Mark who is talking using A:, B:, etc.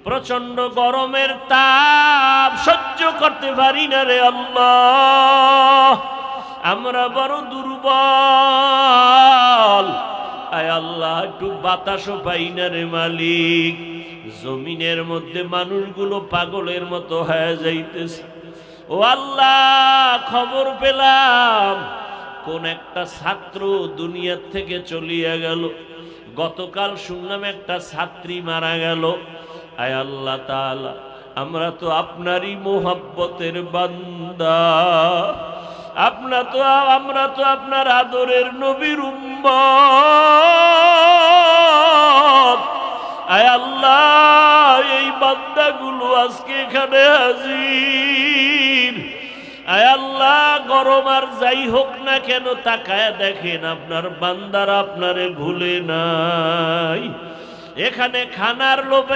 A: প্রচন্ড গরমের তাপ সহ্য করতে পারি না রে আল্লাহ, আমরা বড় দুর্বল। আয় আল্লাহ, একটু বাতাসও পাই না রে মালিক। জমিনের মধ্যে মানুষগুলো পাগলের মতো হয়ে যাইতেছে। ও আল্লাহ, খবর পেলাম কোন একটা ছাত্র দুনিয়ার থেকে চলিয়া গেল। গতকাল শুনলাম একটা ছাত্রী মারা গেল। আয় আল্লাহ তাআলা, আমরা তো আপনারই মোহাব্বতের বান্দা, আমরা তো আপনার আদরের নবীর উম্মত। আয় আল্লাহ, এই বান্দাগুলো আজকে এখানে হাজির। আয় আল্লাহ, গরম আর যাই হোক না কেন, তাকায় দেখেন আপনার বান্দারা আপনারে ভুলে নাই। এখানে খানার লোভে